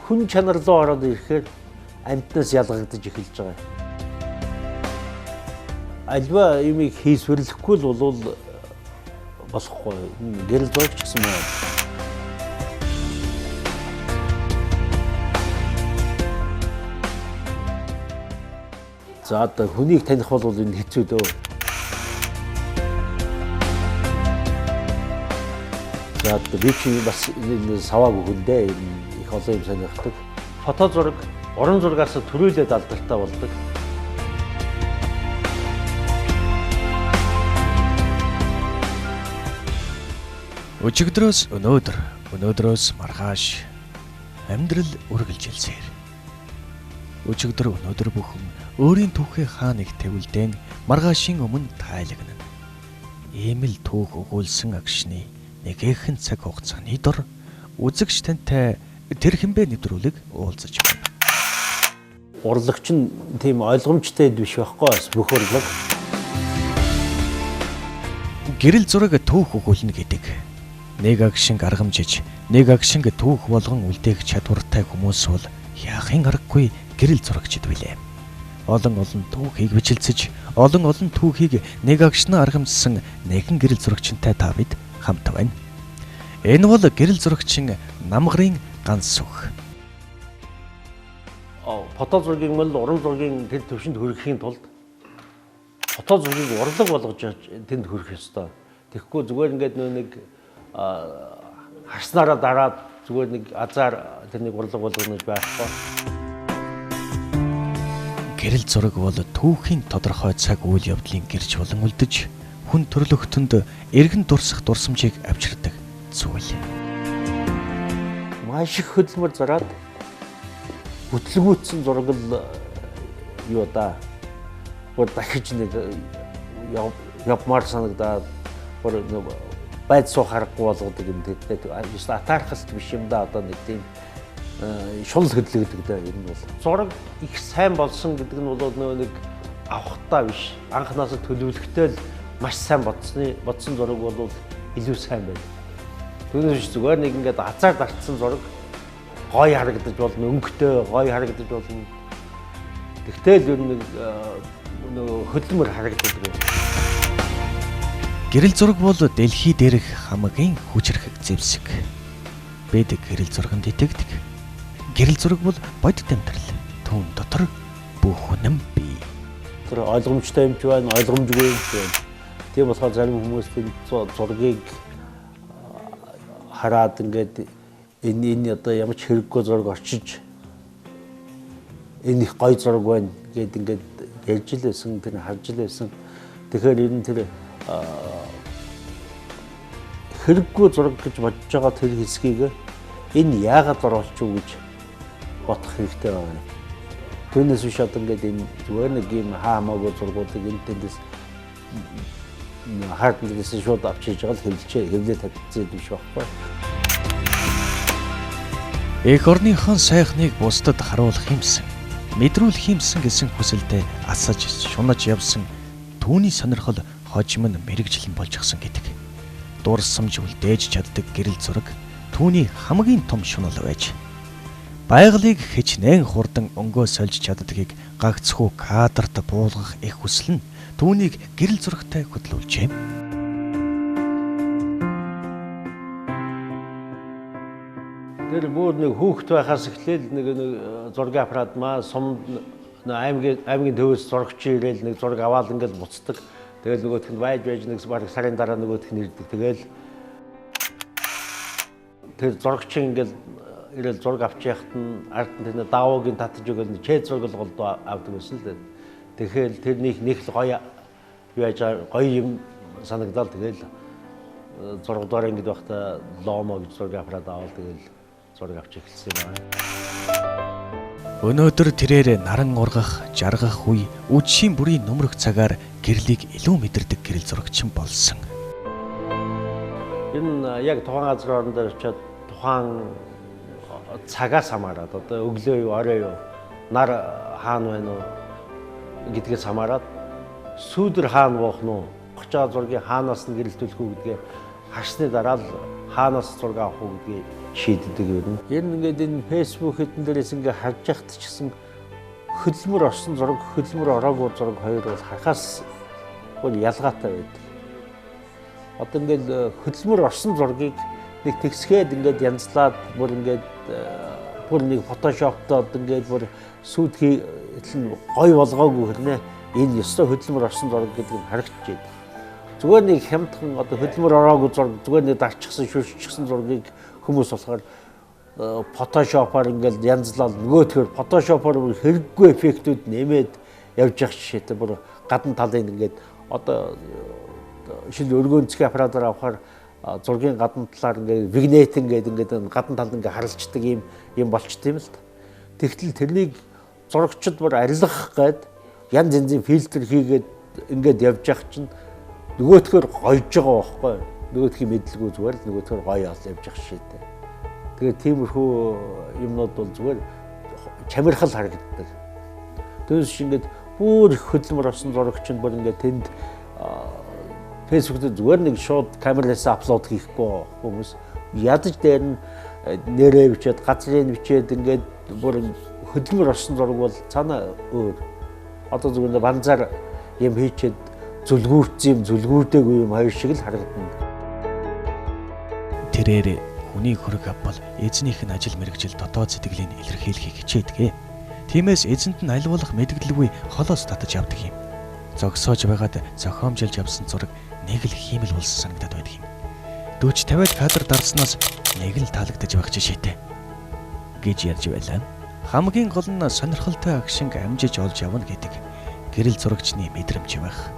хүн чанар руу ороод ирэхээр амьтнаас ялгагдаж эхэлж байгаа. Альва юмыг хийсвэрлэхгүй л бол болохгүй. Гэрэл зурагч гэсэн юм. За одоо хүнийг таних бол энэ хэцүү дөө. За одоо би чи бас саваагүй хүн дээ. Их олон юм сонирхдаг. Фото зураг, уран зургаас төрүүлээд алдартай болдог. Өчигдрөөс өнөөдрөөс маргааш амьдрал үргэлжилсээр. Өчигдөр өнөөдөр бүхэн өөрийн түүхээ хаа нэг тэвэлдэн маргаашийн өмнө тайлагна. Ийм л түүх өгүүлсэн агшны нэгэн цаг хугацааны дор үзэгч тантай тэр хэмбэ нэвтрүүлэг уулзаж байна. Урлагч нь тийм ойлгомжтой биш байхгүй бас бүх урлаг. Гэрэл зураг түүх өгүүлнэ гэдэг. Нэг агшин аргамжиж, нэг агшин түүх болгон үлдээх чадвартай хүмүүс бол яахын аргагүй гэрэл зурагчд билээ. Олон түүхийг бичлцэж, олон түүхийг нэг агшнаа аргамжсан нэгэн гэрэл зурагчтай та бид хамт байна. Энэ бол гэрэл зурагчин намгарын ганц үг. Фото зургийн мэл уран зургийн тэр төвшөнд хүрэхийн тулд фото зургийг урлаг болгож тэнд хүрэх ёстой. Тэгэхгүй зүгээр ингээд нэг харснараа дараад зүгээр нэг азар тэрнийг урлаг болгоно байхгүй. Гэрэл зураг бол түүхийн тодорхой цаг үйл явдлын гэрж болон үлдэж хүн төрлөختөнд эргэн дурсах дурсамжийг авчирдаг зүйл. Маш их хөдөлмөр зараад бүтлгүүцсэн зураг л юу да. Гол дахиж нэг явмаар санагдаад байд суух харахгүй болгодог юм тэгээд juste атаархалт биш юм да одоо нэг тийм шул хөдлөгдөг дээ ер нь бол. Зураг их сайн болсон гэдэг нь бол нэг авахтаа биш. Анханаас төлөвлөгтэй л маш сайн бодсон зураг бол илүү сайн байна. Түүнээс зүгээр нэг ингээд азар дарцсан зураг гоё харагдаж болно, өнгөтэй гоё харагдаж болно. Тэгтэл ер нь хөдөлмөр харагддаг. Гэрэл зураг бол дэлхий дээрх хамгийн хүчрэх зэвсэг. Бид гэрэл зурганд итгэдэг. Гэрэл зураг бол бодит амьдрал. Түүн дотор бүх үнэн бий. Тэр ойлгомжтой юм ч байна, ойлгомжгүй юм ч байна. Тийм болохоор зарим хүмүүс тэр зургийг хараад ингээд энэ одоо ямар ч хэрэггүй зураг очиж энэ их гоё зураг байна гэд ингээд ярьж л байсан, тэр харж л байсан. Тэгэхээр ер нь тэр хэрэггүй зураг гэж бодож байгаа тэр хэсгийг энэ яагаад оруулчих вэ гэж бодох хэрэгтэй байна. Түүнээс биш одоо ингээд энэ зүгээр нэг юм хаамаагүй зургуудыг энэ тэндээс харднаас шууд авчиж байгаа л хэвлээ татчихсан биш байхгүй. Эх орныхон сайхныг бусдад харуулах юмсан, мэдрүүлэх юмсан гэсэн хүсэлтэд асаж шунаж явсан түүний сонирхол хожим нь мэрэгжлэн болчихсон гэдэг. Дурсамж үлдээж чаддаг гэрэл зураг түүний хамгийн том шунал байж. Байгалыг хичнээн хурдан өнгөө сольж чаддгийг гагцхүү кадрт буулгах их хүсэл нь түүнийг гэрэл зурагтай хөдлүүлжээ. Тэр бүр нэг хүүхэд байхаас эхлээл нэг зургийн аппарат маа сум аймгийн төвөөс зурагч ирээл нэг зураг аваад ингээд буцдаг. Тэгэл нөгөөх нь байж нэг бараг сарын дараа нөгөөх нь ирдэг. Тэгэл тэр зурагчин ингээд ирээл зураг авч яхад нь ард нь тэр даавуугийн татж өгөөл чээ зураг л голдоо авдаг байсан л. Тэгэхээр тэрнийх нэг л гоё яаж гоё юм санагдал. Тэгэл зургадаар ингээд байхдаа ломо гэж зургийн аппарат аваад тэгэл зураг авч эхэлсэн байна. Өнөөдөр тэрээр наран ургах, жаргах үе үдшийн бүрийн нөмрөх цагаар гэрлийг илүү мэдэрдэг гэрэл зурагчин болсон. Энэ яг тухайн газар орон дээр очиод тухайн цагаас хамаарат одоо өглөө юу, орой юу, нар хаана байна уу гэдгээс хамаарат сүүдэр хаана буух нь уу, 30 зургийн хаанаас нь гэрэлтүүлэх үү гэдгээ харсны дараа л хаанаас зураг авах уу гэдгийг шийддэг юм. Ер нь ингээд энэ Facebook хэдэн дээрээс ингээд харж яхад ч гэсэн хөдөлмөр орсон зураг, хөдөлмөр ороогүй зураг хоёр бол харахаас бол ялгаатай байдаг. Одоо ингээд хөдөлмөр орсон зургийг нэг тэгсгээд ингээд янзлаад бүр ингээд бүр нэг фотошоптод ингээд бүр сүйд хийл гой болгоогүй хэрнээ энэ ёстой хөдөлмөр орсон зураг гэдэг нь харагдаж байна. Зүгээр нэг хямдхан одоо хөдөлмөр ороогүй зураг зүгээр нэг дарчихсан шүрччихсэн зургийг хүмүүс болохоор фотошопоор ингээд янзлал нөгөөдхөр фотошопоор хэрэггүй эффектүүд нэмээд явж явах жишээтэй бүр гадна талын ингээд одоо шил өргөнцгийн аппаратаар авахаар зургийн гадна талаар ингээд вигнет ингээд гадна талд ингээд харалцдаг юм болчт юм л та. Тэгтэл тэрнийг зурагчид бүр арилгах гээд янз янзын фильтр хийгээд ингээд явж явах чинь нөгөөдхөр гойж байгаа байхгүй. Нөгөөдхийн мэдлгүй зүгээр л нөгөөдхөр гоё явж явах шийдэ. Тэгээд тиймэрхүү юмнууд бол зүгээр чамирхал харагддаг. Түүнээс ингээд бүр хөдөлмөр орсон зурагч нь бүр ингээд тэнд Facebook-д зүгээр нэг шууд камераас апплод хийхгүй хүмүүс ядаж дээр нь нэрээ бичээд газрыг бичээд ингээд бүр хөдөлмөр орсон зураг бол цаана өөр. Одоо зүгээр банзаар юм хийчихэд зүлгүүрсэн юм зүлгүүрдэггүй юм хоёр шиг л харагдана. Тэрээр хүний хөрөг авбал эзнийх нь ажил мэргэжил дотоод сэтгэлийн илэрхийлэхийг хичээдэг. Тиймээс эзэнд нь альвуулах мэдгэлгүй холоос татаж явдаг юм. Зогсоож байгаад зохиомжилж явсан зураг нэг л хиймэл болсон санагдаад байдаг юм. 40-50 кадр дарснаас нэг л таалагдаж байх жишээтэй гэж ярьж байлаа. Хамгийн гол нь сонирхолтой агшинг амжиж олж явна гэдэг гэрэл зурагчны мэдрэмж байх.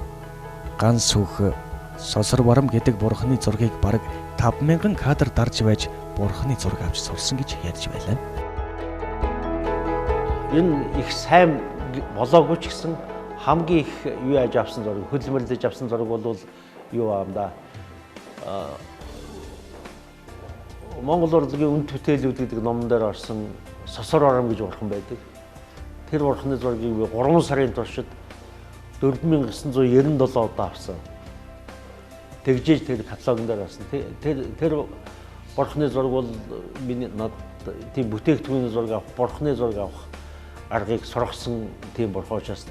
Ганц сүх сосор барам гэдэг бурхны зургийг бараг 5000 кадр дарж байж бурхны зураг авч сурсан гэж ярьж байлаа. Энэ их сайн болоогүй ч гэсэн хамгийн их юу яаж авсан зураг, хөдөлмөрлөж авсан зураг бол юу аам да. Монгол урлагийн үнд бүтээлүүд гэдэг номон дээр орсон сосор барам гэж бурхан байдаг. Тэр бурхны зургийг би 3 сарын туршид 4997 удаа авсан. Тэгжээж тэр каталогон дээр авсан. Тэр бурхны зураг бол миний над тийм бүтээгдэхүүний зураг авах, бурхны зураг авах аргыг сургасан тийм бурхан учраас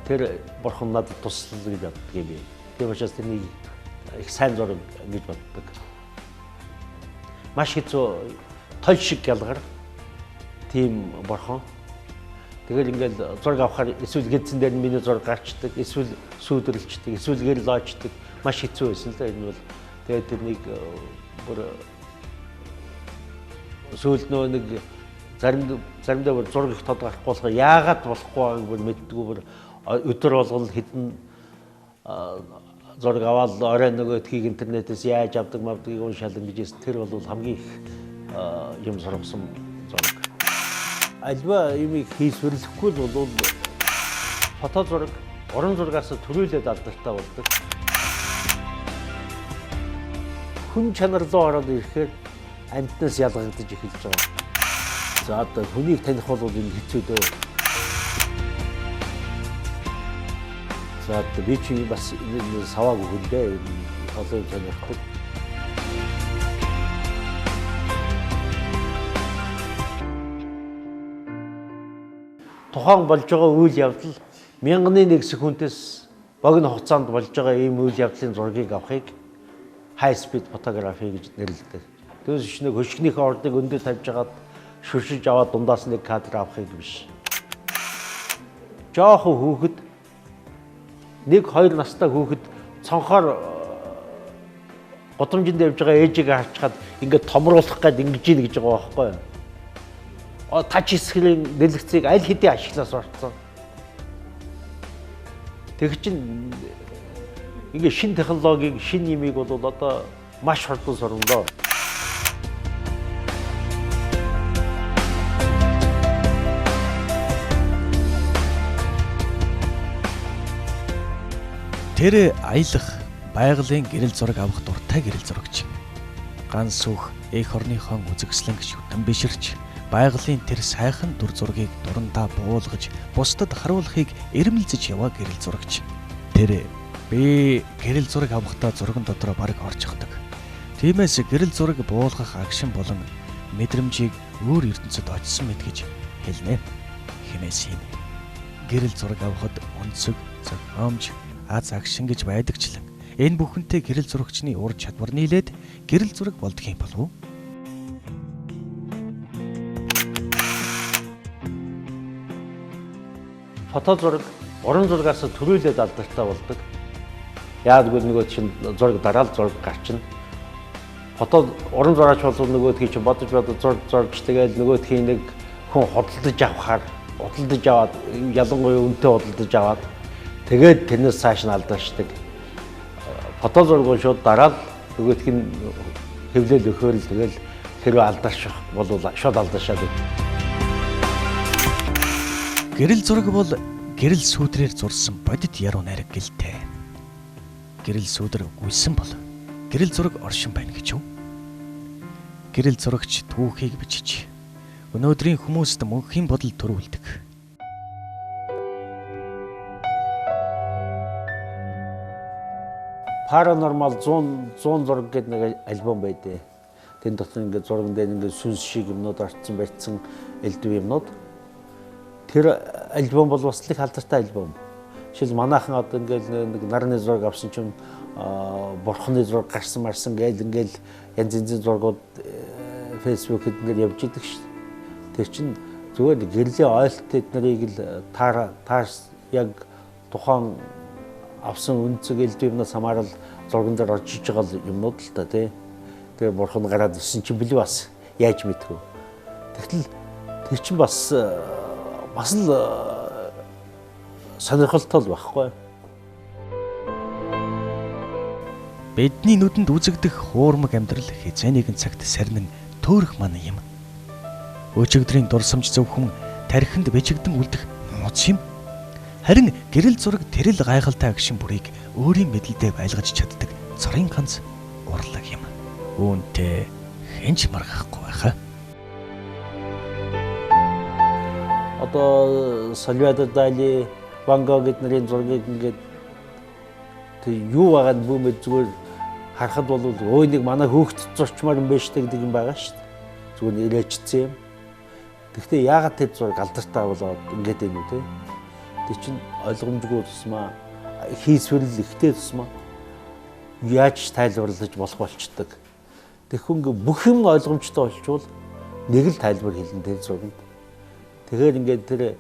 тэр бурхан надад туслал гэж боддог юм. Тийм учраас тэрнийг их сайн зураг гэж боддог. Маш хэцүү тол шиг ялгар тийм бурхан. Тэгэл ингээд зураг авахаар эсвэл гэдсэн дээр миний зураг гарчдаг, эсвэл сүйдрлждэг, эсвэл гэрэл оочдаг маш хэцүү байсан л да. Энэ бол тэгээд тэрнийг бүр сүйд нөө нэг заримдаа бүр зураг их тод гарахгүй болохоор яагаад болохгүй байгааг бүр мэддэггүй бүр өдөр болгол хэдэн зураг аваад орой нөгөөдхийг интернетээс яаж авдаг мавдгийг уншаал ингэж тэр бол хамгийн их юм сургасан зураг. Альва юмыг хийсвэрлэхгүй бол фото зураг, уран зургаас төрүүлээд алдартай болдог. Хүн чанар руу ороод ирэхээр амьтнаас ялгагдаж эхэлж байгаа. За одоо хүнийг таних бол энэ хэцүү дээ. За одоо би чи бас саваагүй хүн дээ. Олон сонирхдаг. Тухайн болж байгаа үйл явдал 1001 секундээс богино хугацаанд болж байгаа ийм үйл явдлын зургийг авахыг high speed photography гэж нэрлэдэг. Түүнээс чинь хөшгөнийхөө ордыг өндөр тавьж хагаад шүршиж аваад дундаас нэг кадр авахыг биш. Жаахан хүүхэд 1-2 настай хүүхэд цонхоор годамжинд явж байгаа ээжигээ харчаад ингээд томруулах гээд ингэж ийн гэж байгаа байхгүй юу? Тач скрин дэлгэцийг аль хэдийн ашиглаас орцсон. Тэг чин ингээ шин технологиг, шин юмыг бол одоо маш хурдан сурна. Тэр аялах, байгалийн гэрэл зураг авах дуртай гэрэл зурагч. Ганц сүх эх орныхон үзэгслэн шүтэн биширч байгалийн тэр сайхан дүр зургийг дурандаа буулгаж бусдад харуулахыг эрмэлзэж яваа гэрэл зурагч. Тэр Би гэрэл зураг авахдаа зурган дотроо бараг орж явдаг. Тиймээс гэрэл зураг буулгах агшин болон мэдрэмжийг өөр ертөнцид очсон мэт гэж хэлнэ. Хэмээс юм. Гэрэл зураг авахд өнцөг, зохиомж, аз агшин гэж байдагчлан энэ бүхэнтэй гэрэл зурагчны ур чадвар нийлээд гэрэл зураг болдго юм болов уу? Фото зураг уран зургаас төрүүлээд алдартай болдог. Яаггүй нөгөө чинь зураг дараал зураг гарчна. Фото уран зураач бол нөгөөдхий чинь бодож зурж тэгээд нөгөөдхий нэг хүн худалдаж авахаар худалдаж аваад ялангуяа үнэтэй худалдаж аваад тэгээд тэрнээс цааш нь алдаршдаг. Фото зураг шууд дараал нөгөөдх нь хэвлэл өхөөрл тэгэл хэрвээ алдарших бол шууд алдаршаад байдаг. Гэрэл зураг бол гэрэл сүүдрээр зурсан бодит яруу найраг гэлтэй. Гэрэл сүүдэр гүйсэн бол гэрэл зураг оршин байна гэж юу? Гэрэл зурагч түүхийг бичиж өнөөдрийн хүмүүст мөнхийн бодол төрүүлдэг. Paranormal 100 зураг гэдэг нэг альбом байдээ. Тэн дотор ингээд зурган дээр ингээд сүнс шиг юмнууд орцсон барьсан элдв юмнууд. Тэр альбом бол бас л их алдартай альбом. Жишээл манайхан одоо ингээд нэг нарны зураг авсан чинь бурхны зураг гарсан марсан гээл ингээд янз янзын зургууд фэйсбүүкэд ингээд явж идэг шүү дээ. Тэр чинь зүгээр гэрлийн ойлтод нарыг л таарс яг тухайн авсан үнцэг элдвнээс хамаарал зурган дээр орж иж байгаа юмнууд л та тий. Тэгээ бурхан гараад ирсэн чинь бэлээ бас яаж мэдхүү. Тэгтэл тэр чинь бас л сонирхолтой байхгүй. Бидний нүдэнд үзэгдэх хуурмаг амьдрал хязгаа нэгэн цагт сарнин төөрөх ман юм. Өчигдрийн дурсамж зөвхөн тархинд бижигдэн үлдэх нууц юм. Харин гэрэл зураг тэрэл гайхалтай агшин бүрийг өөрийн мэдлэлдээ байлгаж чаддаг цорын ганц урлаг юм. Үүнтэй хэнч маргахгүй байхаа. Одоо Сальвадор Дали, Ван Гог гэднэрийн зургийг ингээд юу байгаа нь бүүмэд зүгээр харахад бол өө нэг манай хөөхт зурчмаар юм байна штэ гэдэг юм байгаа шүү дээ. Зүгээр ирээчсэн юм. Гэхдээ яагаад тэр зураг алдартай болоод ингээд юм үү те? Тэр чинь ойлгомжгүй тусмаа хийсвэрл ихтэй тусмаа яаж тайлбарлаж болох болчдөг. Тэгэхүн бүх юм ойлгомжтой болчвол нэг л тайлбар хэлнэ тэр зурагт. Тэгэхээр ингээд тэр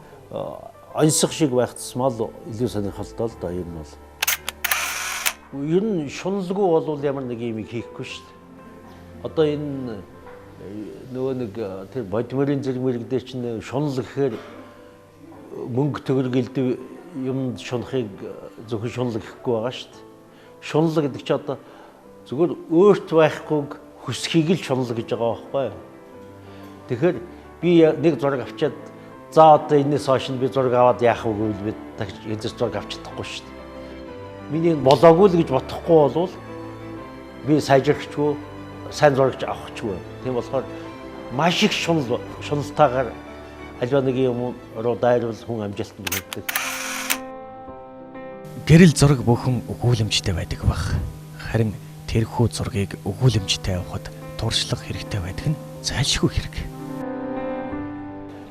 онцгой шиг байх тусмаа л илүү сонирхолтой л доо юм бол. Ер нь шуналгүй болвол ямар нэг юм хийхгүй шүү дээ. Одоо энэ нөгөө нэг тэр бодмөрийн зэрэг мэрэгдээ чинь шунал гэхээр мөнгө төгрөг элдв юм шунахыг зөвхөн шунал гэхгүй байгаа шүү дээ. Шунал гэдэг чи одоо зүгээр өөрт байхгүйг хүсхийг л шунал гэж байгаа байхгүй юу? Тэгэхээр би нэг зураг авчиад за одоо энэс хойш би зураг аваад яах вэ гэвэл би энэ зураг авч чадахгүй шүү дээ. Миний болоогүй л гэж бодохгүй болвол би сайжрахчгүй сайн зурагч авахчгүй. Тийм болохоор маш их шуналтайгаар альва нэг юм руу дайрвал хүн амжилтанд хүрдэг. Гэрэл зураг бүхэн өгүүлэмжтэй байдаг бах. Харин тэрхүү зургийг өгүүлэмжтэй авахд туршлага хэрэгтэй байдаг нь зайлшгүй хэрэг.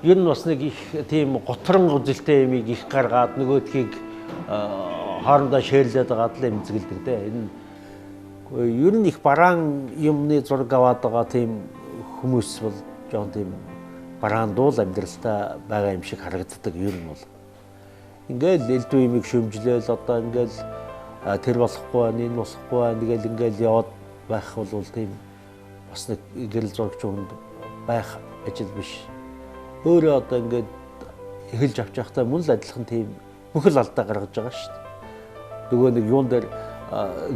Ер нь бас нэг их тийм готрон үзэлтэй юмыг их гаргаад нөгөөдхийг хоорондоо шеэрлээд байгаа л эмзэгэлдэг дээ. Энэ ер нь их бараан юмны зураг аваад байгаа тийм хүмүүс бол жоон тийм бараан дуул амьдралтай байгаа юм шиг харагддаг ер нь бол. Ингээл элдв юмыг шөмжлөөл одоо ингээл тэр болохгүй байна, энэ болохгүй байна тэгэл ингээл яваад байх бол тийм бас нэг гэрэл зурагч хүнд байх ажил биш. Өөрөө одоо ингээд эхэлж авч явахдаа мөн л адилхан тийм бүхэл алдаа гаргаж байгаа шүү дээ. Нөгөө нэг юун дээр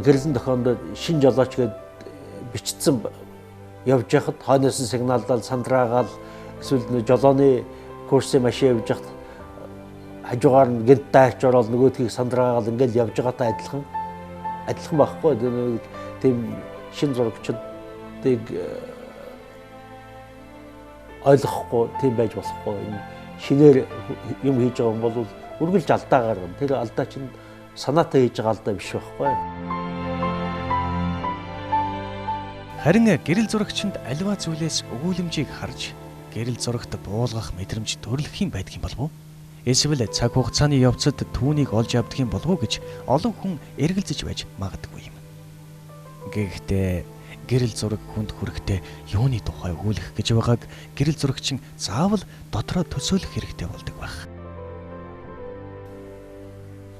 гэрэлэн тохионд шин жолооч гээд бичсэн явж яхад хойноос нь сигналдал сандраагаал эсвэл жолооны курсын машин явж яхад хажуугаар нь гэнт дайрч ороод нөгөөдхийг сандраагаал ингээд явж байгаатай адилхан байхгүй. Тийм шин зурагчдыг ойлгохгүй тийм байж болохгүй. Энэ шинээр юм хийж байгаа юм бол үргэлж алдаа гаргана. Тэр алдаа чинь санаатай хийж байгаа алдаа биш байхгүй. Харин гэрэл зурагчинд аливаа зүйлээс өгүүлэмжийг харж гэрэл зурагт буулгах мэдрэмж төрөлх юм байдгийн болов уу? Эсвэл цаг хугацааны явцад түүнийг олж авдаг юм болов уу гэж олон хүн эргэлзэж байж магадгүй юм. Гэхдээ гэрэл зураг хүнд хүрэхдээ юуны тухай өгүүлэх гэж байгааг гэрэл зурагчин заавал дотроо төсөөлөх хэрэгтэй болдог байх.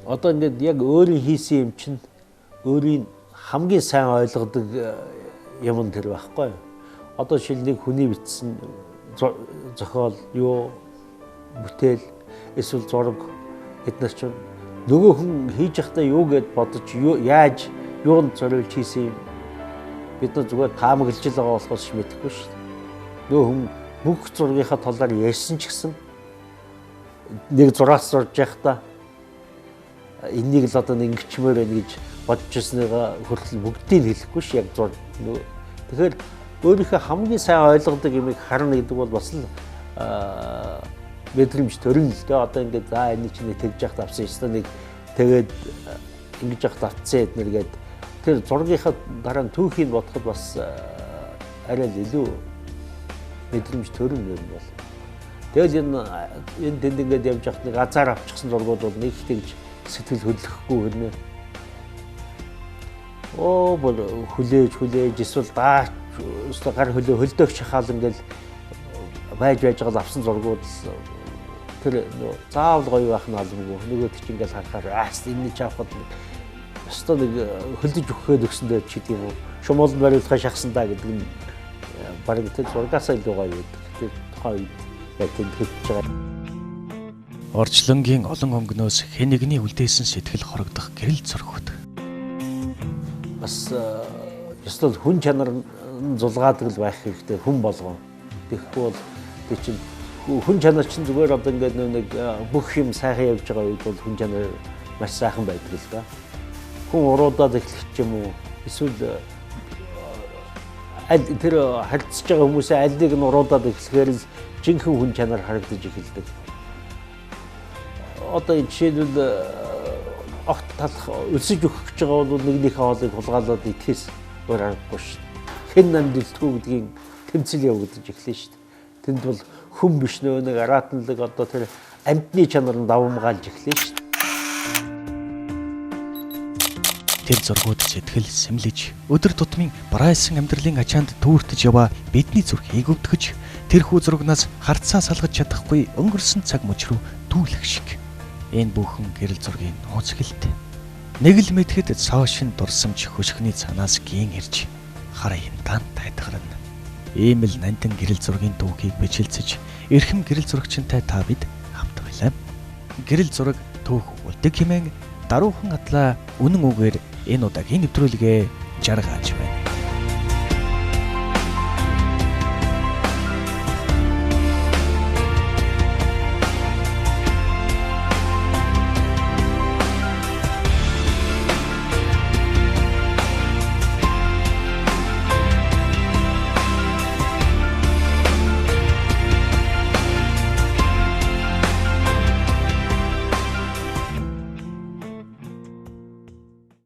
Одоо ингээд яг өөрийн хийсэн юм чинь өөрийн хамгийн сайн ойлгодог юм тэр байхгүй. Одоо жишээл нэг хүний бичсэн зохиол юу бүтээл эсвэл зураг эдгээр чинь нөгөө хүн хийж явахдаа юу гэд бодож яаж юунд зориулж хийсэн юм бид нар зүгээр таамаглаж л байгаа болохоос мэдэхгүй шүү дээ. Нөгөө хүн бүх зургийнхаа талаар ярьсан ч гэсэн нэг зураас зурж явахдаа энийг л одоо ингэчмээр байна гэж бодож ирсныгаа хүртэл бүгдийг хэлэхгүй ш яг зур. Тэгэхээр өөрийнхөө хамгийн сайн ойлгодог юмыг харна гэдэг бол бас л мэдрэмж төрөн л дээ. Одоо ингээд за энэ чинь тэгж яхад авсан юм нэг тэгээд ингэж яхад авцсан эднэргээд тэр зургийнхаа дараа нь түүхийг бодоход бас арай л илүү мэдрэмж төрөн юм бол. Тэгэл энэ тэнд ингээд явж яхад нэг азар авчихсан зургууд бол нэг тэгж сэтгэл хөдлөхгүй хөрнө. Бол хүлээж эсвэл даач гар хөлдөөх шахаал ингээл байж байгаа авсан зургууд тэр заавал гоё байх нь албагүй. Нөгөөд чинь ингээл харахаар энэ ч авахд өстой нэг хөлдөж өгөхөд өгсөндөө ч гэдэг юм уу. Шумуулд бариулахаа шахсандаа гэдэг нь бараг тэр зургаасаа илүү гоё байдаг. Тэр тухайн үед яг тэнд хэлж байгаа. Орчлонгийн олон өнгнөөс хэн нэгний үлдээсэн сэтгэл хорогдох гэрэл зургууд. Бас ёстой хүн чанар зулгаадаг л байх хэрэгтэй хүн болгоо. Тэгэхгүй бол тэг чинь хүн чанар чинь зүгээр одоо ингээд нэг бүх юм сайхан явж байгаа үед бол хүн чанар маш сайхан байдаг л да. Хүн уруудаад эхлэх ч юм уу эсвэл аль тэр харьцаж байгаа хүмүүсээ аль нэг нь уруудаад эхлэхээр л жинхэнэ хүн чанар харагдаж эхэлдэг. Одоо жишээлбэл огт талах өсөж өгөх гэж байгаа бол нэгнийхээ хоолыг хулгайлаад итгэс өөр аргагүй шүү дээ. Хэн нандилтгүй гэдгийг тэмцэл явагдаж эхлэв шүү дээ. Тэнд бол хүн биш нөө нэг аратналаг одоо тэр амьтны чанарыг давамгаалж эхлэв шүү дээ. Тэр зургууд сэтгэл сэмлэж өдөр тутмын барайсан амьдралын ачаанд түүртэж яваа бидний зүрхийг өвдгөж тэрхүү зургнаас харцаа салгаж чадахгүй өнгөрсөн цаг мөч рүү дүүлэх шиг. Энэ бүхэн гэрэл зургийн нууц гэлтэй. Нэг л мэдхэд цоошин дурсамж хөшгөний цанаас гин ирж хар янтан тайтгарна. Ийм л нандин гэрэл зургийн дүүхийг бичлцэж эрхэм гэрэл зурагчинтай та бид хамт байлаа. Гэрэл зураг түүх үлдэг хэмээн даруухан атлаа үнэн үгээр энэ удаагийн нэвтрүүлгээ жаргаж байна.